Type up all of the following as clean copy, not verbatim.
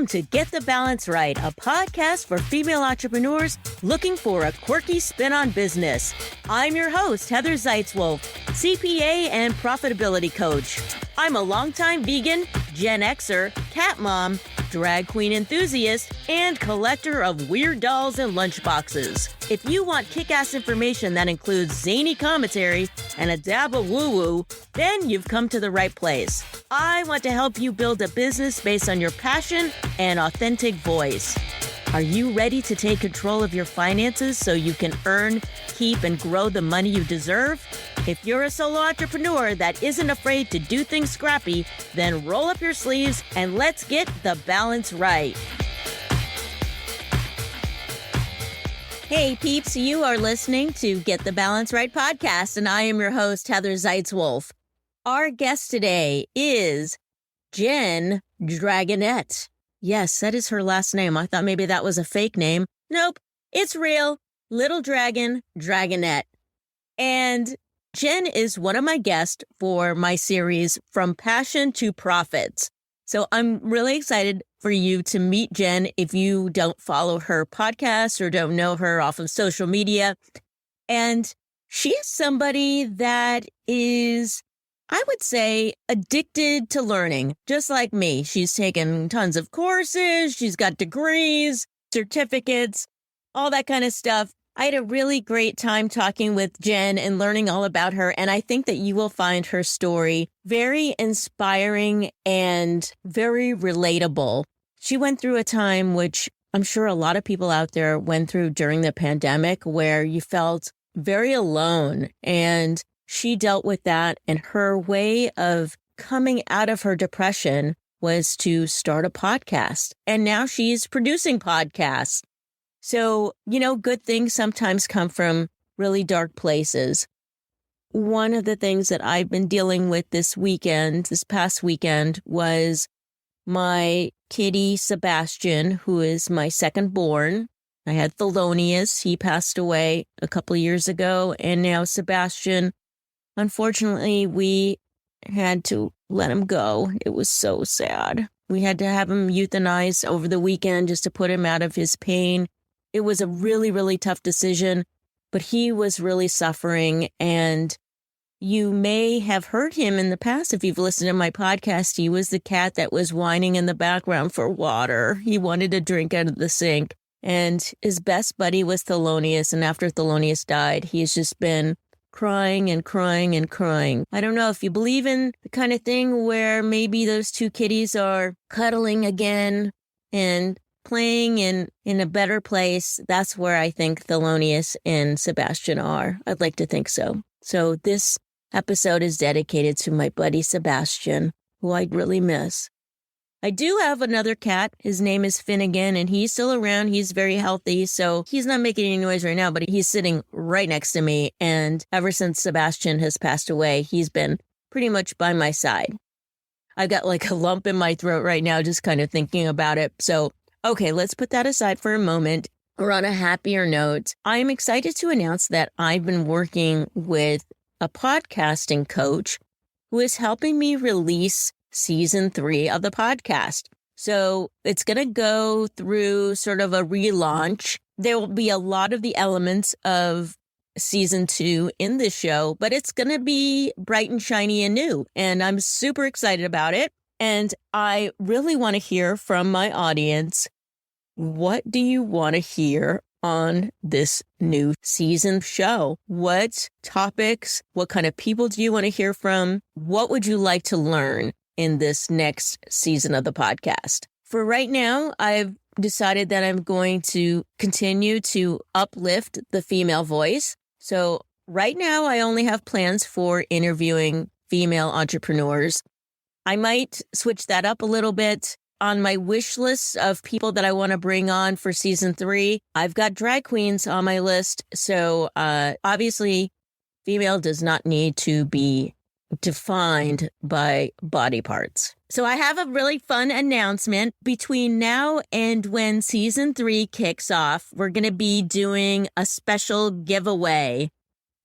Welcome to Get the Balance Right, a podcast for female entrepreneurs looking for a quirky spin on business. I'm your host, Heather Zeitzwolf, CPA and profitability coach. I'm a longtime vegan, Gen Xer, cat mom, drag queen enthusiast, and collector of weird dolls and lunchboxes. If you want kick-ass information that includes zany commentary and a dab of woo-woo, then you've come to the right place. I want to help you build a business based on your passion and authentic voice. Are you ready to take control of your finances so you can earn, keep, and grow the money you deserve? If you're a solo entrepreneur that isn't afraid to do things scrappy, then roll up your sleeves and let's get the balance right. Hey peeps, you are listening to Get the Balance Right podcast, and I am your host, Heather Zeitzwolf. Our guest today is Jenn Dragonette. Yes, that is her last name. I thought maybe that was a fake name. Nope, it's real. Little Dragon, Dragonette. And Jenn is one of my guests for my series From Passion to Profits. So I'm really excited for you to meet Jenn if you don't follow her podcast or don't know her off of social media. And she is somebody that is, I would say, addicted to learning, just like me. She's taken tons of courses. She's got degrees, certificates, all that kind of stuff. I had a really great time talking with Jenn and learning all about her. And I think that you will find her story very inspiring and very relatable. She went through a time which I'm sure a lot of people out there went through during the pandemic, where you felt very alone. And she dealt with that. And her way of coming out of her depression was to start a podcast. And now she's producing podcasts. So, good things sometimes come from really dark places. One of the things that I've been dealing with this past weekend, was my kitty Sebastian, who is my second born. I had Thelonious. He passed away a couple of years ago. And now Sebastian, unfortunately, we had to let him go. It was so sad. We had to have him euthanized over the weekend just to put him out of his pain. It was a really, really tough decision, but he was really suffering. And you may have heard him in the past if you've listened to my podcast. He was the cat that was whining in the background for water. He wanted a drink out of the sink. And his best buddy was Thelonious. And after Thelonious died, he's just been crying and crying and crying. I don't know if you believe in the kind of thing where maybe those two kitties are cuddling again and playing in a better place. That's where I think Thelonious and Sebastian are. I'd like to think so. So this episode is dedicated to my buddy Sebastian, who I'd really miss. I do have another cat. His name is Finnegan, and he's still around. He's very healthy, so he's not making any noise right now, but he's sitting right next to me. And ever since Sebastian has passed away, he's been pretty much by my side. I've got like a lump in my throat right now, just kind of thinking about it. So okay, let's put that aside for a moment. We're on a happier note. I am excited to announce that I've been working with a podcasting coach who is helping me release season 3 of the podcast. So it's going to go through sort of a relaunch. There will be a lot of the elements of season 2 in this show, but it's going to be bright and shiny and new. And I'm super excited about it. And I really want to hear from my audience. What do you want to hear on this new season show? What topics, what kind of people do you want to hear from? What would you like to learn in this next season of the podcast? For right now, I've decided that I'm going to continue to uplift the female voice. So right now, I only have plans for interviewing female entrepreneurs. I might switch that up a little bit. On my wish list of people that I want to bring on for season 3, I've got drag queens on my list. So obviously, female does not need to be defined by body parts. So I have a really fun announcement. Between now and when season 3 kicks off, we're going to be doing a special giveaway.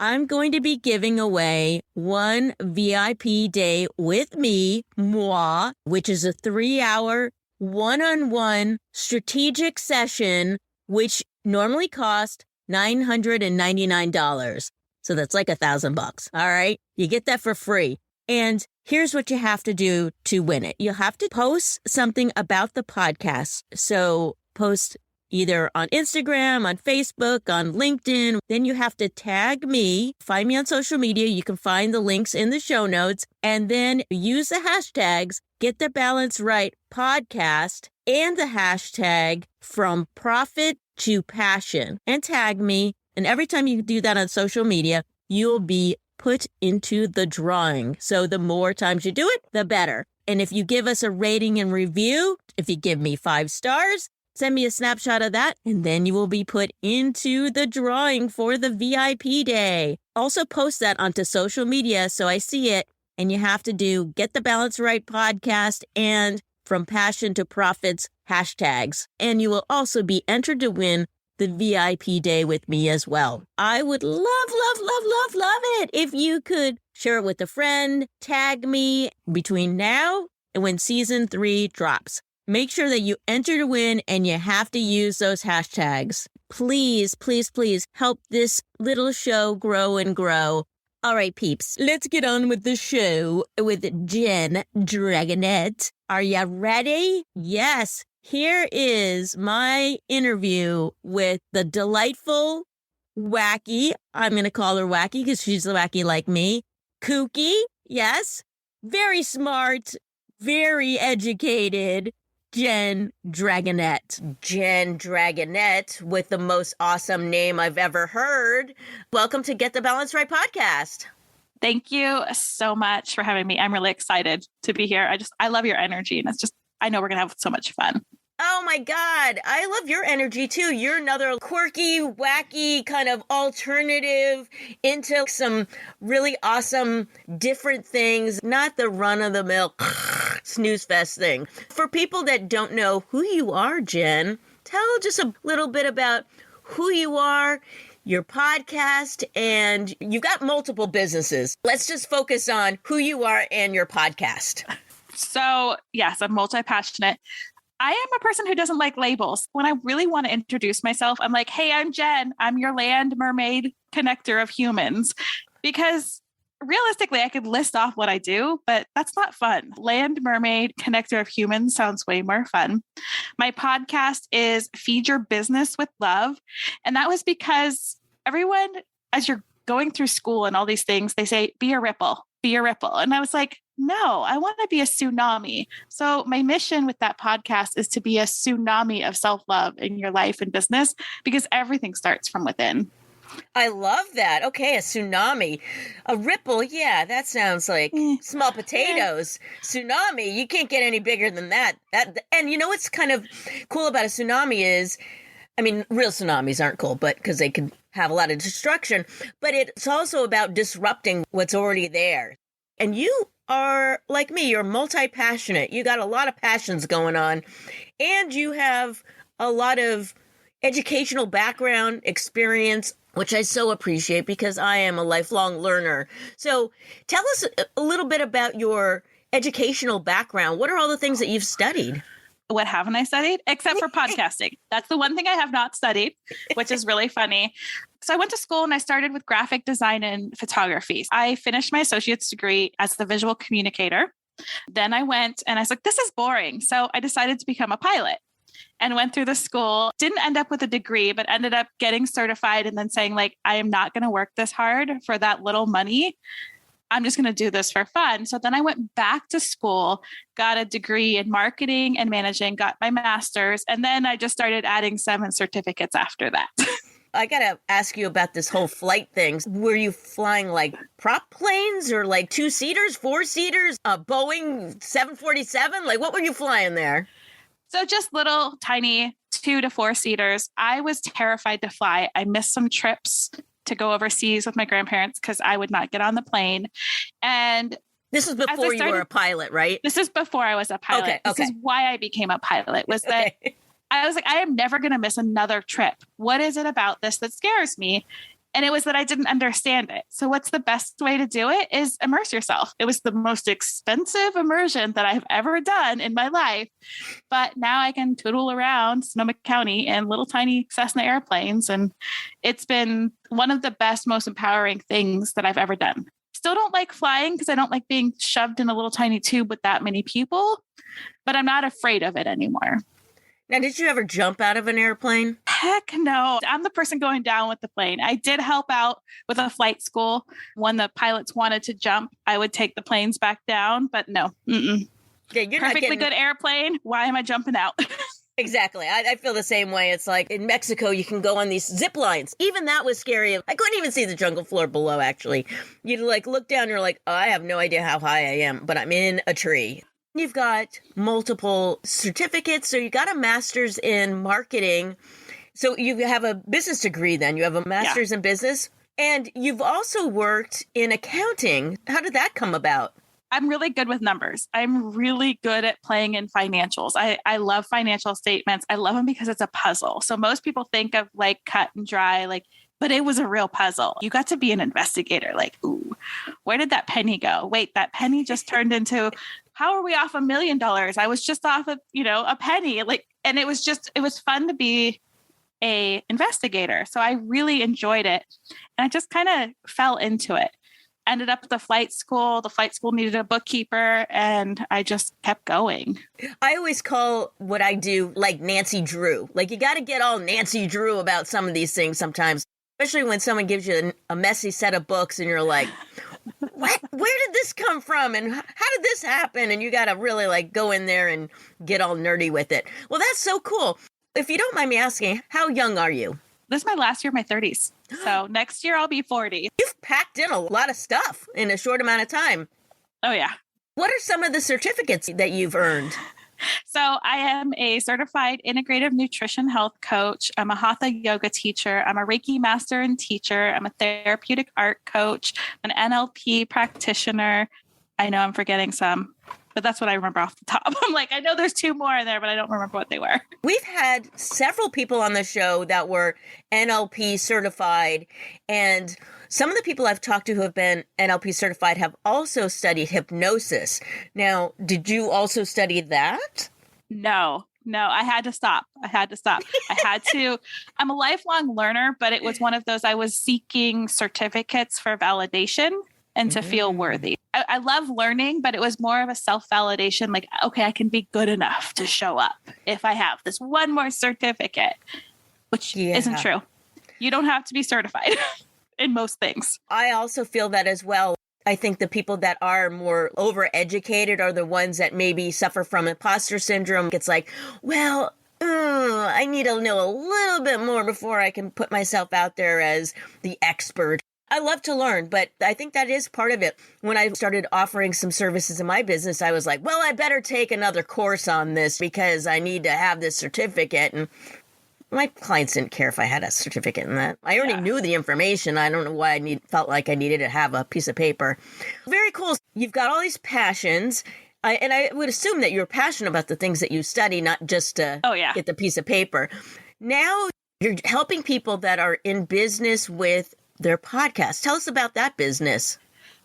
I'm going to be giving away one VIP day with me, moi, which is a 3-hour one-on-one strategic session, which normally costs $999. So that's like $1,000. All right. You get that for free. And here's what you have to do to win it. You'll have to post something about the podcast. So post either on Instagram, on Facebook, on LinkedIn. Then you have to tag me, find me on social media. You can find the links in the show notes, and then use the hashtags Get the Balance Right podcast and the hashtag From Profit to Passion, and tag me. And every time you do that on social media, you'll be put into the drawing. So the more times you do it, the better. And if you give us a rating and review, if you give me 5 stars, send me a snapshot of that, and then you will be put into the drawing for the VIP day. Also post that onto social media so I see it, and you have to do Get the Balance Right podcast and From Passion to Profits hashtags. And you will also be entered to win the VIP day with me as well. I would love it if you could share it with a friend, tag me between now and when season 3 drops. Make sure that you enter to win, and you have to use those hashtags. Please, please, please help this little show grow and grow. All right, peeps, let's get on with the show with Jenn Dragonette. Are you ready? Yes. Here is my interview with the delightful, wacky, I'm going to call her wacky because she's wacky like me, kooky, yes, very smart, very educated, Jenn Dragonette. Jenn Dragonette with the most awesome name I've ever heard. Welcome to Get the Balance Right podcast. Thank you so much for having me. I'm really excited to be here. I love your energy, and I know we're going to have so much fun. Oh my God. I love your energy too. You're another quirky, wacky, kind of alternative into some really awesome, different things, not the run-of-the-mill snooze fest thing. For people that don't know who you are, Jenn, tell just a little bit about who you are, your podcast, and you've got multiple businesses. Let's just focus on who you are and your podcast. So yes, I'm multi-passionate. I am a person who doesn't like labels. When I really want to introduce myself, I'm like, hey, I'm Jenn. I'm your land mermaid connector of humans. Because realistically, I could list off what I do, but that's not fun. Land mermaid connector of humans sounds way more fun. My podcast is Feed Your Business with Love. And that was because everyone, as you're going through school and all these things, they say, be a ripple, be a ripple. And I was like, no, I want to be a tsunami. So my mission with that podcast is to be a tsunami of self-love in your life and business, because everything starts from within. I love that. Okay, a tsunami. A ripple, yeah, that sounds like small potatoes. Tsunami, you can't get any bigger than that. And you know what's kind of cool about a tsunami is, I mean, real tsunamis aren't cool, but because they can have a lot of destruction, but it's also about disrupting what's already there. And you are like me, you're multi-passionate. You got a lot of passions going on, and you have a lot of educational background experience, which I so appreciate because I am a lifelong learner. So tell us a little bit about your educational background. What are all the things that you've studied? What haven't I studied? Except for podcasting. That's the one thing I have not studied, which is really funny. So I went to school and I started with graphic design and photography. I finished my associate's degree as the visual communicator. Then I went and I was like, this is boring. So I decided to become a pilot and went through the school, didn't end up with a degree, but ended up getting certified and then saying like, I am not going to work this hard for that little money. I'm just going to do this for fun. So then I went back to school, got a degree in marketing and managing, got my master's, and then I just started adding 7 certificates after that. I got to ask you about this whole flight thing. Were you flying like prop planes or like 2-seaters, 4-seaters, a Boeing 747? Like what were you flying there? So just little tiny 2 to 4-seaters. I was terrified to fly. I missed some trips to go overseas with my grandparents because I would not get on the plane. And this is before you were a pilot, right? This is before I was a pilot. Okay. This is why I became a pilot, was that I was like, I am never going to miss another trip. What is it about this that scares me? And it was that I didn't understand it. So what's the best way to do it is immerse yourself. It was the most expensive immersion that I've ever done in my life. But now I can tootle around Sonoma County in little tiny Cessna airplanes. And it's been one of the best, most empowering things that I've ever done. Still don't like flying because I don't like being shoved in a little tiny tube with that many people, but I'm not afraid of it anymore. Now, did you ever jump out of an airplane? Heck no. I'm the person going down with the plane. I did help out with a flight school. When the pilots wanted to jump, I would take the planes back down, but no. Mm-mm. Yeah, you're Perfectly good airplane. Why am I jumping out? Exactly. I feel the same way. It's like in Mexico, you can go on these zip lines. Even that was scary. I couldn't even see the jungle floor below, actually. You'd like look down, you're like, oh, I have no idea how high I am, but I'm in a tree. You've got multiple certificates. So you got a master's in marketing. So you have a business degree then. You have a master's in business. And you've also worked in accounting. How did that come about? I'm really good with numbers. I'm really good at playing in financials. I love financial statements. I love them because it's a puzzle. So most people think of like cut and dry, like, but it was a real puzzle. You got to be an investigator. Like, ooh, where did that penny go? Wait, that penny just turned into, how are we off $1 million? I was just off of, a penny. Like, and it was fun to be a investigator. So I really enjoyed it. And I just kind of fell into it. Ended up at the flight school. The flight school needed a bookkeeper, and I just kept going. I always call what I do like Nancy Drew. Like, you got to get all Nancy Drew about some of these things sometimes, especially when someone gives you a messy set of books and you're like, what? Where did this come from? And how did this happen? And you got to really like go in there and get all nerdy with it. Well, that's so cool. If you don't mind me asking, how young are you? This is my last year of my 30s. So next year I'll be 40. You've packed in a lot of stuff in a short amount of time. Oh, yeah. What are some of the certificates that you've earned? So I am a certified integrative nutrition health coach. I'm a Hatha yoga teacher. I'm a Reiki master and teacher. I'm a therapeutic art coach, an NLP practitioner. I know I'm forgetting some, but that's what I remember off the top. I'm like, I know there's 2 more in there, but I don't remember what they were. We've had several people on the show that were NLP certified, and some of the people I've talked to who have been NLP certified have also studied hypnosis. Now, did you also study that? No, I had to stop. I had to. I'm a lifelong learner, but it was one of those, I was seeking certificates for validation and to feel worthy. I love learning, but it was more of a self-validation. Like, okay, I can be good enough to show up if I have this one more certificate, which isn't true. You don't have to be certified in most things. I also feel that as well. I think the people that are more overeducated are the ones that maybe suffer from imposter syndrome. It's like, well, I need to know a little bit more before I can put myself out there as the expert. I love to learn, but I think that is part of it. When I started offering some services in my business, I was like, well, I better take another course on this because I need to have this certificate. And my clients didn't care if I had a certificate in that. I already knew the information. I don't know why I felt like I needed to have a piece of paper. Very cool. You've got all these passions. And I would assume that you're passionate about the things that you study, not just to get the piece of paper. Now you're helping people that are in business with their podcast. Tell us about that business.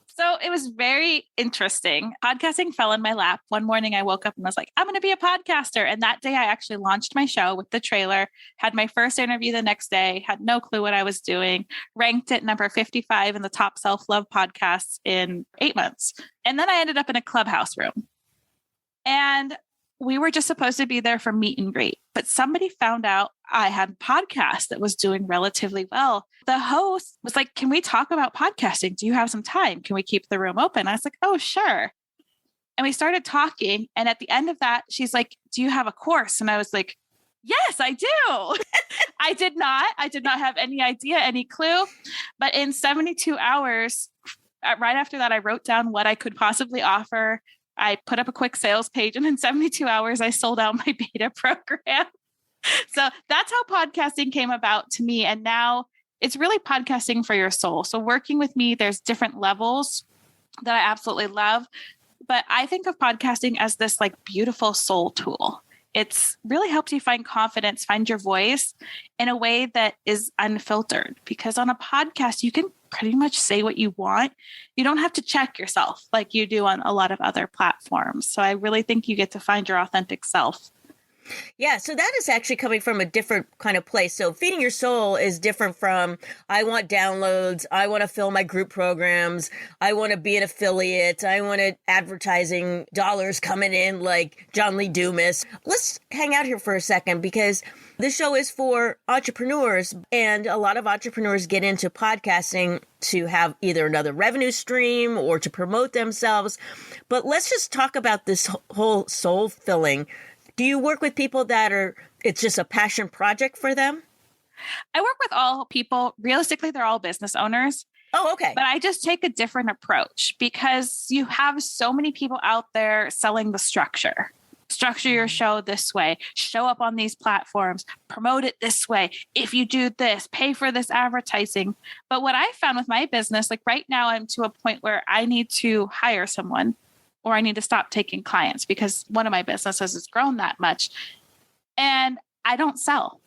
So it was very interesting. Podcasting fell in my lap. One morning I woke up and was like, I'm going to be a podcaster. And that day I actually launched my show with the trailer, had my first interview the next day, had no clue what I was doing, ranked at number 55 in the top self-love podcasts in 8 months. And then I ended up in a Clubhouse room. And we were just supposed to be there for meet and greet, but somebody found out I had a podcast that was doing relatively well. The host was like, can we talk about podcasting? Do you have some time? Can we keep the room open? I was like, oh, sure. And we started talking. And at the end of that, she's like, do you have a course? And I was like, yes, I do. I did not have any idea, any clue. But in 72 hours, right after that, I wrote down what I could possibly offer. I put up a quick sales page, and in 72 hours, I sold out my beta program. So that's how podcasting came about to me. And now it's really podcasting for your soul. So working with me, there's different levels that I absolutely love. But I think of podcasting as this like beautiful soul tool. It's really helps you find confidence, find your voice in a way that is unfiltered. Because on a podcast, you can pretty much say what you want. You don't have to check yourself like you do on a lot of other platforms. So I really think you get to find your authentic self. Yeah, so that is actually coming from a different kind of place. So feeding your soul is different from, I want downloads, I want to fill my group programs, I want to be an affiliate, I want advertising dollars coming in like John Lee Dumas. Let's hang out here for a second because this show is for entrepreneurs, and a lot of entrepreneurs get into podcasting to have either another revenue stream or to promote themselves. But let's just talk about this whole soul filling. Do you work with people it's just a passion project for them? I work with all people. Realistically, they're all business owners. Oh, okay. But I just take a different approach because you have so many people out there selling the structure. Structure your show this way, show up on these platforms, promote it this way. If you do this, pay for this advertising. But what I found with my business, like right now, I'm to a point where I need to hire someone, or I need to stop taking clients because one of my businesses has grown that much. And I don't sell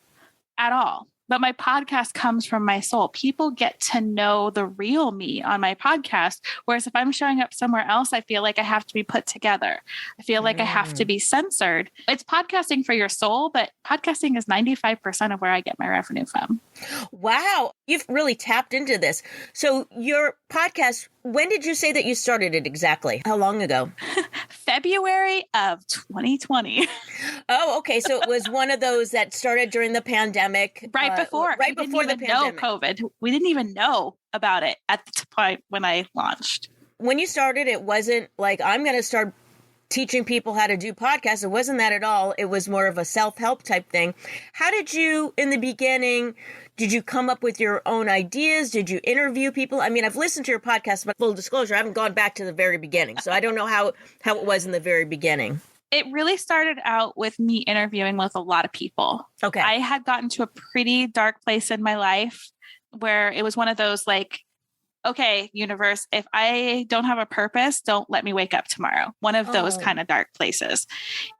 at all. But my podcast comes from my soul. People get to know the real me on my podcast. Whereas if I'm showing up somewhere else, I feel like I have to be put together. I feel like I have to be censored. It's podcasting for your soul, but podcasting is 95% of where I get my revenue from. Wow. You've really tapped into this. So your podcast, when did you say that you started it exactly? How long ago? February of 2020. Oh, okay. So it was one of those that started during the pandemic. Right before the pandemic. Know COVID. We didn't even know about it at the point when I launched. When you started, it wasn't like, I'm going to start teaching people how to do podcasts. It wasn't that at all. It was more of a self-help type thing. How did you, in the beginning, did you come up with your own ideas? Did you interview people? I mean, I've listened to your podcast, but full disclosure, I haven't gone back to the very beginning. So I don't know how it was in the very beginning. It really started out with me interviewing with a lot of people. Okay. I had gotten to a pretty dark place in my life where it was one of those like, okay, universe, if I don't have a purpose, don't let me wake up tomorrow. One of those kind of dark places.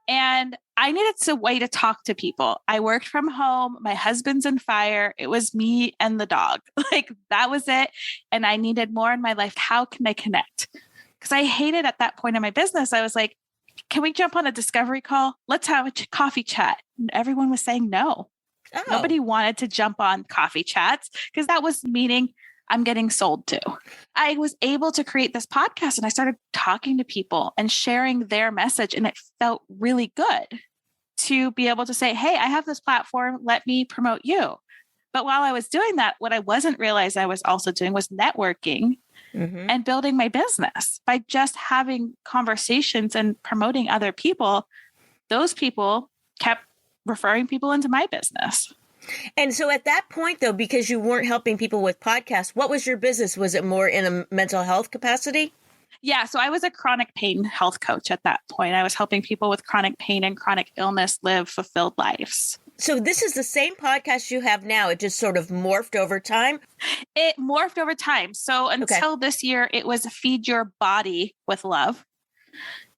And I needed a way to talk to people. I worked from home. My husband's in fire. It was me and the dog. Like that was it. And I needed more in my life. How can I connect? Because I hated at that point in my business. I was like, can we jump on a discovery call? Let's have a coffee chat. And everyone was saying no. Oh. Nobody wanted to jump on coffee chats because that was meaning I'm getting sold to. I was able to create this podcast and I started talking to people and sharing their message. And it felt really good to be able to say, hey, I have this platform. Let me promote you. But while I was doing that, what I wasn't realizing I was also doing was networking and building my business by just having conversations and promoting other people. Those people kept referring people into my business. And so at that point, though, because you weren't helping people with podcasts, what was your business? Was it more in a mental health capacity? Yeah. So I was a chronic pain health coach at that point. I was helping people with chronic pain and chronic illness live fulfilled lives. So this is the same podcast you have now. It just sort of morphed over time? It morphed over time. So until this year, it was Feed Your Body with Love.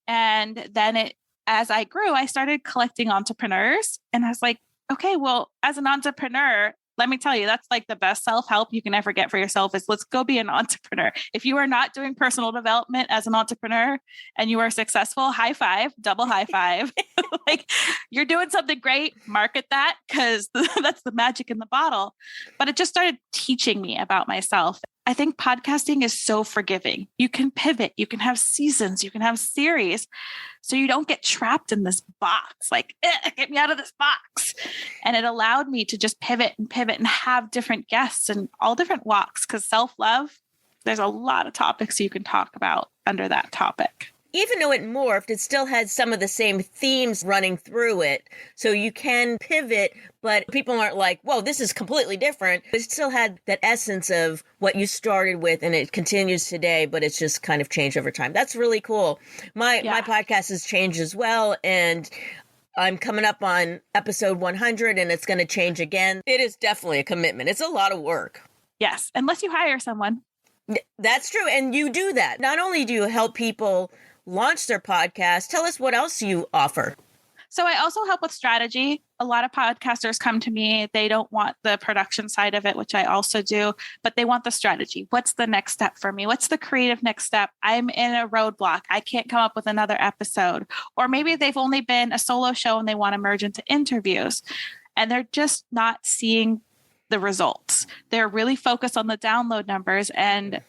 And then as I grew, I started collecting entrepreneurs. And I was like, okay, well, as an entrepreneur, let me tell you, that's like the best self-help you can ever get for yourself is let's go be an entrepreneur. If you are not doing personal development as an entrepreneur and you are successful, high five, double high five. Like you're doing something great, market that because that's the magic in the bottle. But it just started teaching me about myself. I think podcasting is so forgiving. You can pivot, you can have seasons, you can have series. So you don't get trapped in this box, like, get me out of this box. And it allowed me to just pivot and have different guests and all different walks because self-love, there's a lot of topics you can talk about under that topic. Even though it morphed, it still had some of the same themes running through it. So you can pivot, but people aren't like, whoa, this is completely different. It still had that essence of what you started with, and it continues today, but it's just kind of changed over time. That's really cool. My podcast has changed as well, and I'm coming up on episode 100, and it's going to change again. It is definitely a commitment. It's a lot of work. Yes, unless you hire someone. That's true, and you do that. Not only do you help people launch their podcast, tell us what else you offer. So I also help with strategy. A lot of podcasters come to me. They don't want the production side of it, which I also do, but they want the strategy. What's the next step for me? What's the creative next step? I'm in a roadblock. I can't come up with another episode. Or maybe they've only been a solo show and they want to merge into interviews and they're just not seeing the results. They're really focused on the download numbers and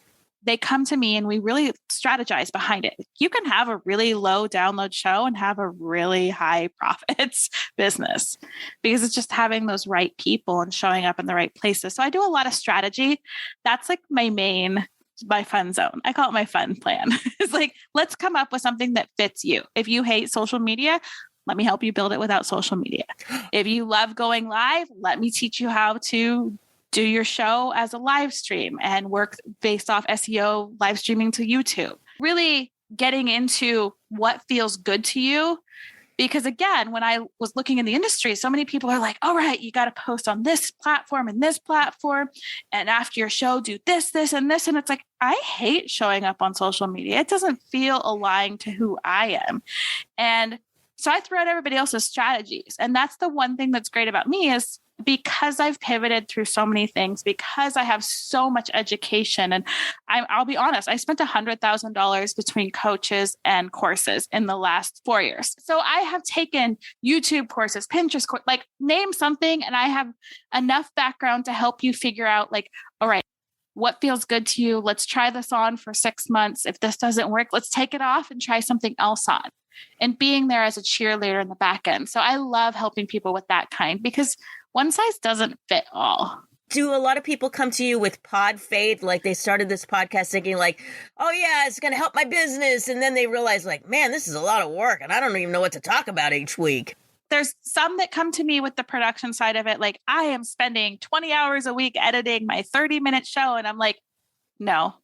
they come to me and we really strategize behind it. You can have a really low download show and have a really high profits business because it's just having those right people and showing up in the right places. So I do a lot of strategy. That's like my fun zone. I call it my fun plan. It's like, let's come up with something that fits you. If you hate social media, let me help you build it without social media. If you love going live, let me teach you how to do your show as a live stream and work based off SEO live streaming to YouTube. Really getting into what feels good to you. Because again, when I was looking in the industry, so many people are like, all right, you got to post on this platform and this platform. And after your show, do this, this, and this. And it's like, I hate showing up on social media. It doesn't feel aligned to who I am. And so I throw out everybody else's strategies. And that's the one thing that's great about me is because I've pivoted through so many things, because I have so much education. And I'll be honest, I spent $100,000 between coaches and courses in the last 4 years. So I have taken YouTube courses, Pinterest courses, like name something. And I have enough background to help you figure out like, all right, what feels good to you? Let's try this on for 6 months. If this doesn't work, let's take it off and try something else on. And being there as a cheerleader in the back end. So I love helping people with that kind because one size doesn't fit all. Do a lot of people come to you with pod fade? Like they started this podcast thinking like, oh yeah, it's going to help my business. And then they realize like, man, this is a lot of work and I don't even know what to talk about each week. There's some that come to me with the production side of it. Like I am spending 20 hours a week editing my 30-minute show. And I'm like, no,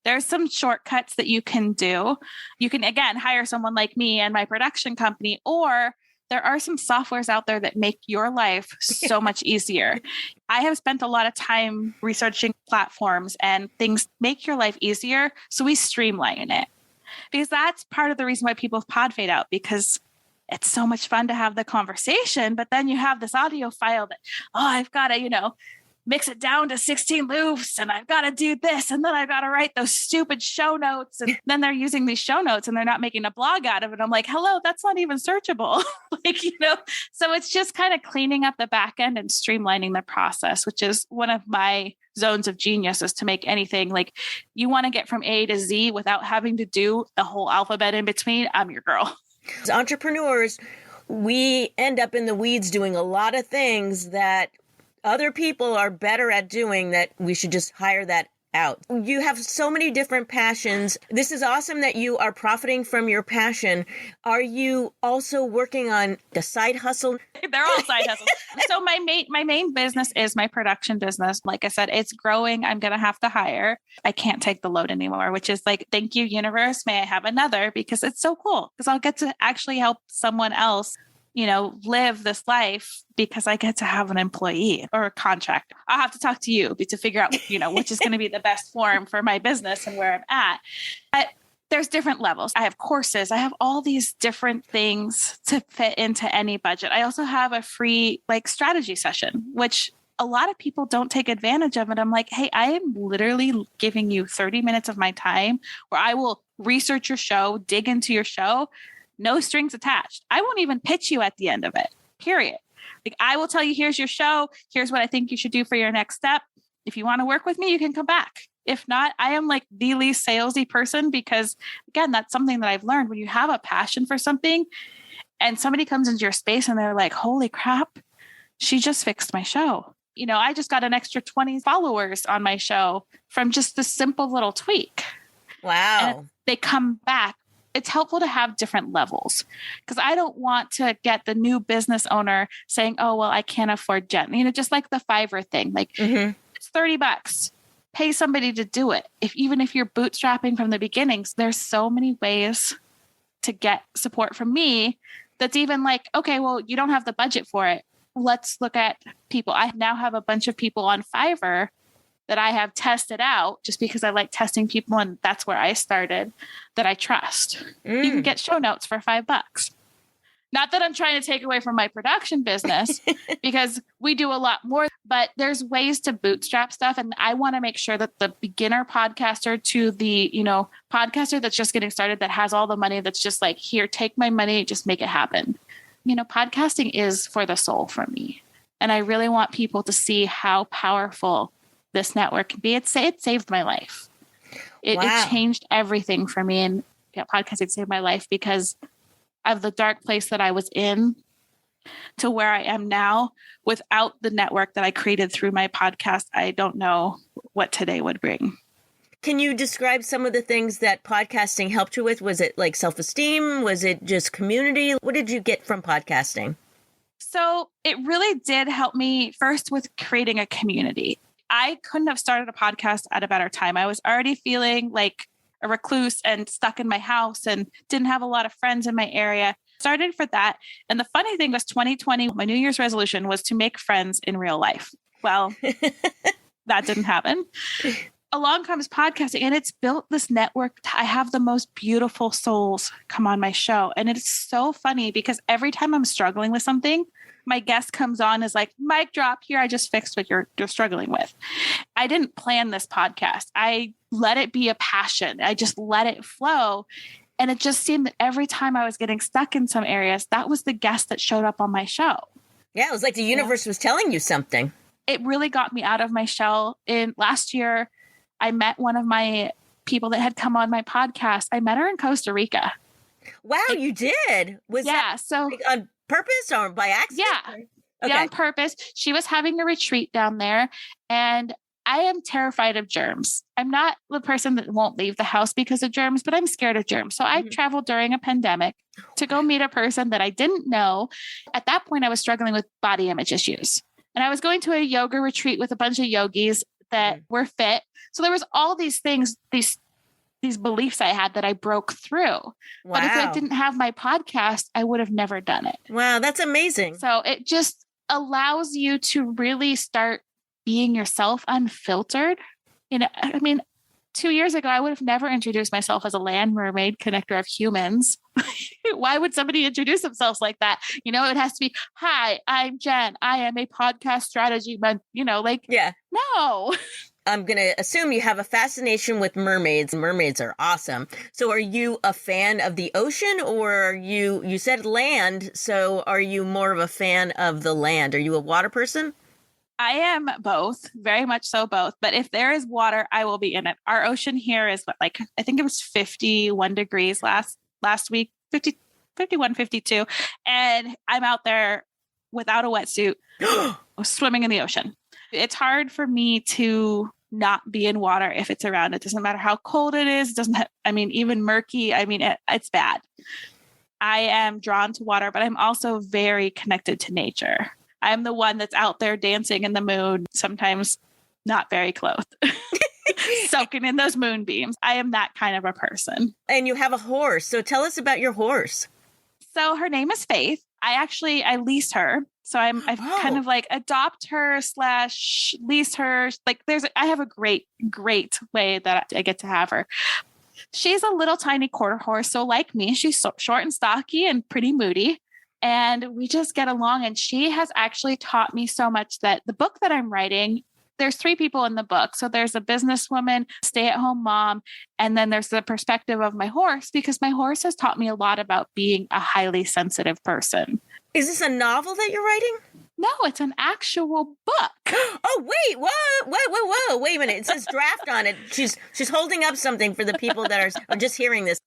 there's some shortcuts that you can do. You can, again, hire someone like me and my production company, or there are some softwares out there that make your life so much easier. I have spent a lot of time researching platforms and things make your life easier. So we streamline it because that's part of the reason why people pod fade out, because it's so much fun to have the conversation, but then you have this audio file that, oh, I've got to, mix it down to 16 loops and I've got to do this. And then I've got to write those stupid show notes. And then they're using these show notes and they're not making a blog out of it. I'm like, hello, that's not even searchable. So it's just kind of cleaning up the back end and streamlining the process, which is one of my zones of genius is to make anything like you want to get from A to Z without having to do the whole alphabet in between. I'm your girl. As entrepreneurs, we end up in the weeds doing a lot of things that other people are better at doing that we should just hire that out. You have so many different passions. This is awesome that you are profiting from your passion. Are you also working on the side hustle? They're all side hustles. So my main business is my production business. Like I said, it's growing. I'm going to have to hire. I can't take the load anymore, which is like, thank you, universe. May I have another? Because it's so cool because I'll get to actually help someone else live this life because I get to have an employee or a contract. I'll have to talk to you to figure out, which is going to be the best form for my business and where I'm at. But there's different levels. I have courses. I have all these different things to fit into any budget. I also have a free strategy session, which a lot of people don't take advantage of it. I'm like, hey, I am literally giving you 30 minutes of my time where I will research your show, dig into your show. No strings attached. I won't even pitch you at the end of it, period. I will tell you, here's your show. Here's what I think you should do for your next step. If you want to work with me, you can come back. If not, I am like the least salesy person because, again, that's something that I've learned. When you have a passion for something and somebody comes into your space and they're like, holy crap, she just fixed my show. I just got an extra 20 followers on my show from just this simple little tweak. Wow. And they come back. It's helpful to have different levels because I don't want to get the new business owner saying, oh, well, I can't afford Jen. Just like the Fiverr thing, It's $30. Pay somebody to do it. Even if you're bootstrapping from the beginnings, there's so many ways to get support from me. That's even like, okay, well, you don't have the budget for it. Let's look at people. I now have a bunch of people on Fiverr that I have tested out just because I like testing people. And that's where I started that I trust. You can get show notes for $5. Not that I'm trying to take away from my production business because we do a lot more, but there's ways to bootstrap stuff. And I want to make sure that the beginner podcaster to the, podcaster that's just getting started, that has all the money, that's just like, here, take my money, just make it happen. Podcasting is for the soul for me. And I really want people to see how powerful this network can be. It saved my life. It changed everything for me. And podcasting saved my life because of the dark place that I was in to where I am now. Without the network that I created through my podcast, I don't know what today would bring. Can you describe some of the things that podcasting helped you with? Was it like self-esteem? Was it just community? What did you get from podcasting? So it really did help me first with creating a community. I couldn't have started a podcast at a better time. I was already feeling like a recluse and stuck in my house and didn't have a lot of friends in my area. Started for that. And the funny thing was 2020, my New Year's resolution was to make friends in real life. Well, that didn't happen. Along comes podcasting, and it's built this network. I have the most beautiful souls come on my show. And it's so funny because every time I'm struggling with something, my guest comes on is like, mic drop here. I just fixed what you're struggling with. I didn't plan this podcast. I let it be a passion. I just let it flow. And it just seemed that every time I was getting stuck in some areas, that was the guest that showed up on my show. Yeah, it was like the universe was telling you something. It really got me out of my shell. Last year, I met one of my people that had come on my podcast. I met her in Costa Rica. Wow, you did? Was that on purpose or by accident? Yeah. Okay. Yeah, on purpose. She was having a retreat down there, and I am terrified of germs. I'm not the person that won't leave the house because of germs, but I'm scared of germs. So I traveled during a pandemic to go meet a person that I didn't know. At that point, I was struggling with body image issues. And I was going to a yoga retreat with a bunch of yogis that were fit. So there was all these things, these beliefs I had that I broke through. Wow. But if I didn't have my podcast, I would have never done it. Wow, that's amazing. So it just allows you to really start being yourself unfiltered. 2 years ago, I would have never introduced myself as a land mermaid connector of humans. Why would somebody introduce themselves like that? It has to be, hi, I'm Jen. I am a podcast strategy, but no. I'm going to assume you have a fascination with mermaids. Mermaids are awesome. So are you a fan of the ocean, or are you said land, so are you more of a fan of the land? Are you a water person? I am both, very much so both. But if there is water, I will be in it. Our ocean here is I think it was 51 degrees last week, 51, 52. And I'm out there without a wetsuit, swimming in the ocean. It's hard for me to not be in water if it's around. It doesn't matter how cold it is. Even murky. It's bad. I am drawn to water, but I'm also very connected to nature. I'm the one that's out there dancing in the moon, sometimes not very clothed, soaking in those moonbeams. I am that kind of a person. And you have a horse. So tell us about your horse. So her name is Faith. I lease her. So I kind of like adopt her / lease her. I have a great way that I get to have her. She's a little tiny quarter horse. So like me, she's short and stocky and pretty moody. And we just get along. And she has actually taught me so much that the book that I'm writing, there's 3 people in the book. So there's a businesswoman, stay-at-home mom, and then there's the perspective of my horse, because my horse has taught me a lot about being a highly sensitive person. Is this a novel that you're writing? No, it's an actual book. Oh, wait, whoa. Wait a minute. It says draft on it. She's holding up something for the people that are just hearing this.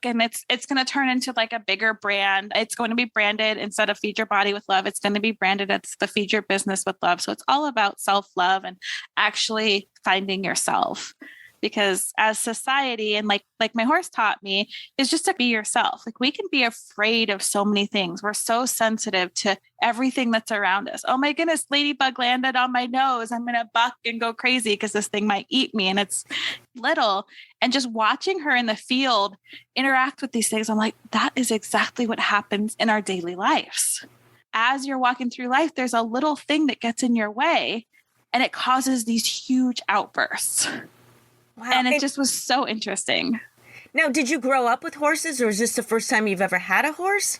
And it's going to turn into like a bigger brand. It's going to be branded, instead of Feed Your Body with Love, it's going to be branded as the Feed Your Business with Love. So it's all about self-love and actually finding yourself. Because as society, and like my horse taught me, is just to be yourself. Like, we can be afraid of so many things. We're so sensitive to everything that's around us. Oh my goodness, ladybug landed on my nose. I'm going to buck and go crazy because this thing might eat me. And it's little. And just watching her in the field interact with these things, I'm like, that is exactly what happens in our daily lives. As you're walking through life, there's a little thing that gets in your way, and it causes these huge outbursts. Wow. And it just was so interesting. Now, did you grow up with horses, or is this the first time you've ever had a horse?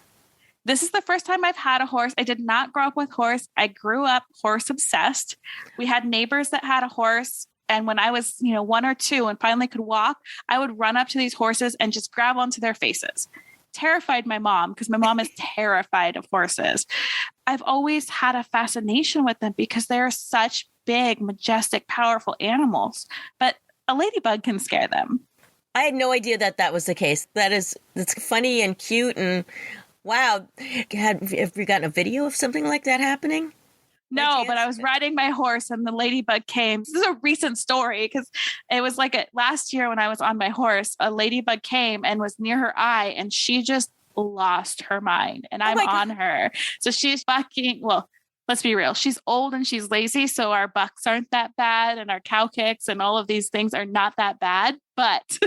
This is the first time I've had a horse. I did not grow up with horse. I grew up horse obsessed. We had neighbors that had a horse. And when I was, 1 or 2 and finally could walk, I would run up to these horses and just grab onto their faces. Terrified my mom because my mom is terrified of horses. I've always had a fascination with them because they're such big, majestic, powerful animals. But a ladybug can scare them. I had no idea that was the case. That's funny and cute and wow. Have you gotten a video of something like that happening? No, but I was riding my horse and the ladybug came. This is a recent story because it was like last year when I was on my horse, a ladybug came and was near her eye and she just lost her mind and I'm on her. So she's bucking. Well, let's be real. She's old and she's lazy. So our bucks aren't that bad and our cow kicks and all of these things are not that bad. But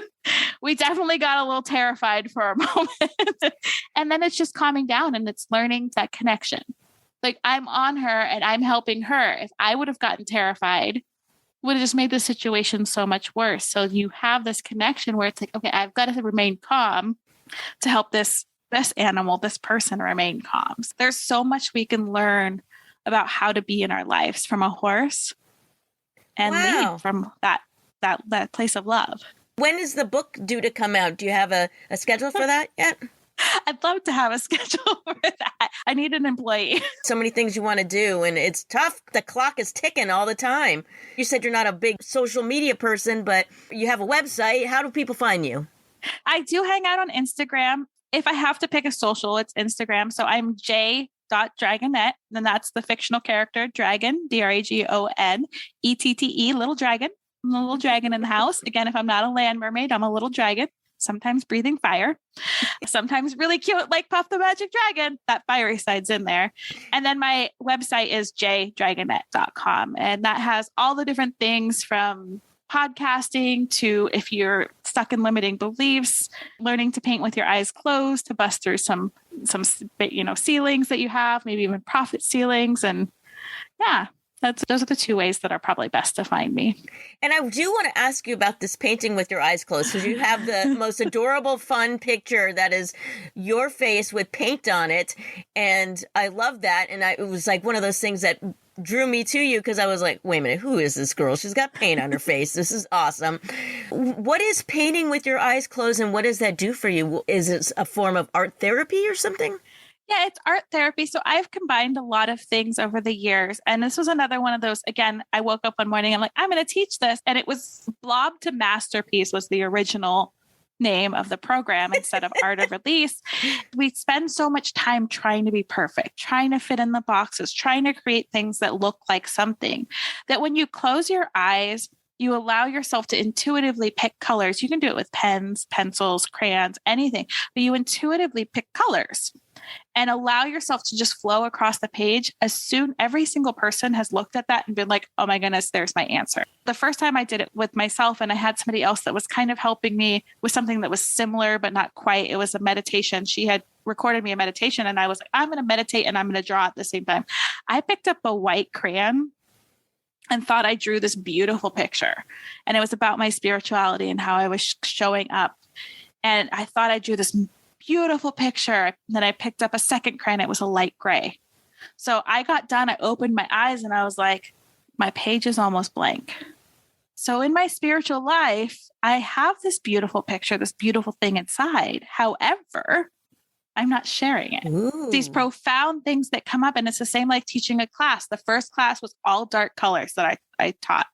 we definitely got a little terrified for a moment. And then it's just calming down and it's learning that connection. Like I'm on her and I'm helping her. If I would have gotten terrified, would have just made the situation so much worse. So you have this connection where it's like, okay, I've got to remain calm to help this animal, this person remain calm. So there's so much we can learn about how to be in our lives from a horse and lead from that place of love. When is the book due to come out? Do you have a schedule for that yet? I'd love to have a schedule for that. I need an employee. So many things you want to do, and it's tough. The clock is ticking all the time. You said you're not a big social media person, but you have a website. How do people find you? I do hang out on Instagram. If I have to pick a social, it's Instagram. So I'm Dragonette, and that's the fictional character, Dragon, Dragonette, little dragon. I'm a little dragon in the house. Again, if I'm not a land mermaid, I'm a little dragon. Sometimes breathing fire, sometimes really cute, like Puff the Magic Dragon. That fiery side's in there. And then my website is jdragonette.com. And that has all the different things from podcasting to if you're stuck in limiting beliefs, learning to paint with your eyes closed to bust through some ceilings that you have, maybe even profit ceilings. And yeah. Those are the 2 ways that are probably best to find me. And I do want to ask you about this painting with your eyes closed, because you have the most adorable, fun picture that is your face with paint on it. And I love that. And it was like one of those things that drew me to you because I was like, wait a minute, who is this girl? She's got paint on her face. This is awesome. What is painting with your eyes closed and what does that do for you? Is it a form of art therapy or something? Yeah, it's art therapy. So I've combined a lot of things over the years. And this was another one of those, again, I woke up one morning, I'm like, I'm going to teach this. And it was Blob to Masterpiece was the original name of the program instead of Art of Release. We spend so much time trying to be perfect, trying to fit in the boxes, trying to create things that look like something, that when you close your eyes, you allow yourself to intuitively pick colors. You can do it with pens, pencils, crayons, anything, but you intuitively pick colors and allow yourself to just flow across the page. Every single person has looked at that and been like, oh my goodness, there's my answer. The first time I did it with myself and I had somebody else that was kind of helping me with something that was similar, but not quite. It was a meditation. She had recorded me a meditation and I was like, I'm going to meditate and I'm going to draw at the same time. I picked up a white crayon and thought I drew this beautiful picture. And it was about my spirituality and how I was showing up. And I thought I drew this beautiful picture. And then I picked up a second crayon. It was a light gray. So I got done. I opened my eyes and I was like, my page is almost blank. So in my spiritual life, I have this beautiful picture, this beautiful thing inside. However, I'm not sharing it. Ooh. These profound things that come up. And it's the same like teaching a class. The first class was all dark colors that I taught.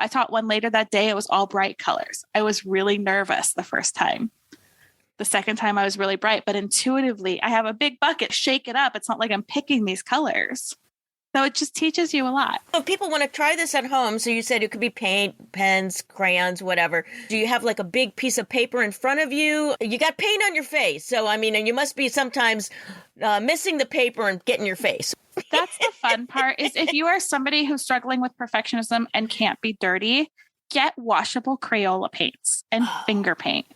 I taught one later that day. It was all bright colors. I was really nervous the first time. The second time I was really bright, but intuitively I have a big bucket, shake it up. It's not like I'm picking these colors. So it just teaches you a lot. If people want to try this at home, so you said it could be paint, pens, crayons, whatever. Do you have like a big piece of paper in front of you? You got paint on your face. So, I mean, and you must be sometimes missing the paper and getting your face. That's the fun part is if you are somebody who's struggling with perfectionism and can't be dirty, get washable Crayola paints and finger paint.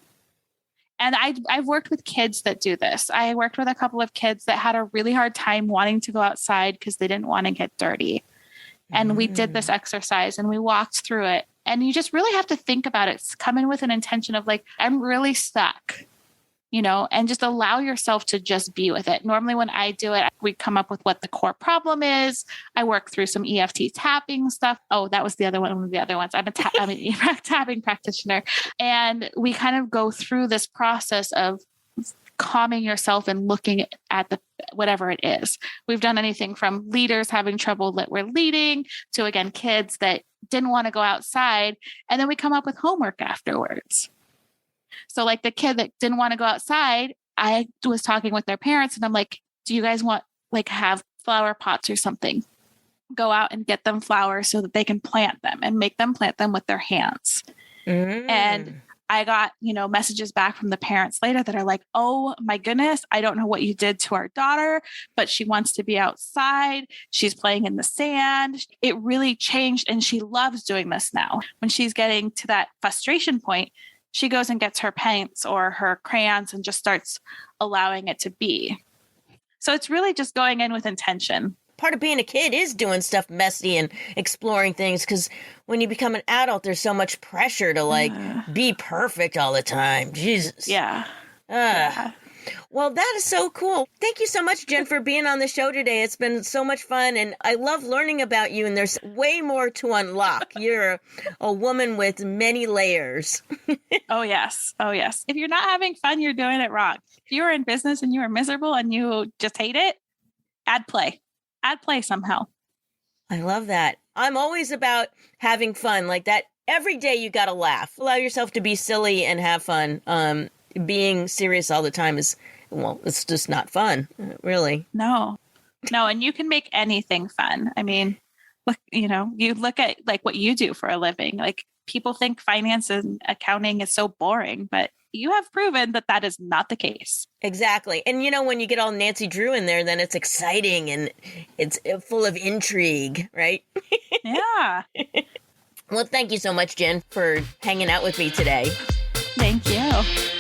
And I've worked with kids that do this. I worked with a couple of kids that had a really hard time wanting to go outside because they didn't want to get dirty. And we did this exercise and we walked through it. And you just really have to think about it. Come in with an intention of like, I'm really stuck. and just allow yourself to just be with it. Normally when I do it, we come up with what the core problem is. I work through some EFT tapping stuff. Oh, that was one of the other ones. I'm an tapping practitioner. And we kind of go through this process of calming yourself and looking at whatever it is. We've done anything from leaders having trouble that we're leading to, again, kids that didn't want to go outside. And then we come up with homework afterwards. So like the kid that didn't want to go outside, I was talking with their parents and I'm like, do you guys want have flower pots or something? Go out and get them flowers so that they can plant them and make them plant them with their hands. And I got, messages back from the parents later that are like, oh my goodness, I don't know what you did to our daughter, but she wants to be outside. She's playing in the sand. It really changed. And she loves doing this now. When she's getting to that frustration point, she goes and gets her paints or her crayons and just starts allowing it to be. So it's really just going in with intention. Part of being a kid is doing stuff messy and exploring things, because when you become an adult, there's so much pressure to be perfect all the time. Jesus. Yeah. Well, that is so cool. Thank you so much, Jenn, for being on the show today. It's been so much fun, and I love learning about you, and there's way more to unlock. You're a woman with many layers. Oh, yes. Oh, yes. If you're not having fun, you're doing it wrong. If you're in business and you are miserable and you just hate it, add play somehow. I love that. I'm always about having fun like that. Every day you got to laugh. Allow yourself to be silly and have fun. Being serious all the time it's just not fun, really. No. And you can make anything fun. I mean, look, you look at what you do for a living. Like, people think finance and accounting is so boring, but you have proven that is not the case. Exactly. And when you get all Nancy Drew in there, then it's exciting and it's full of intrigue, right? Yeah. Well, thank you so much, Jenn, for hanging out with me today. Thank you.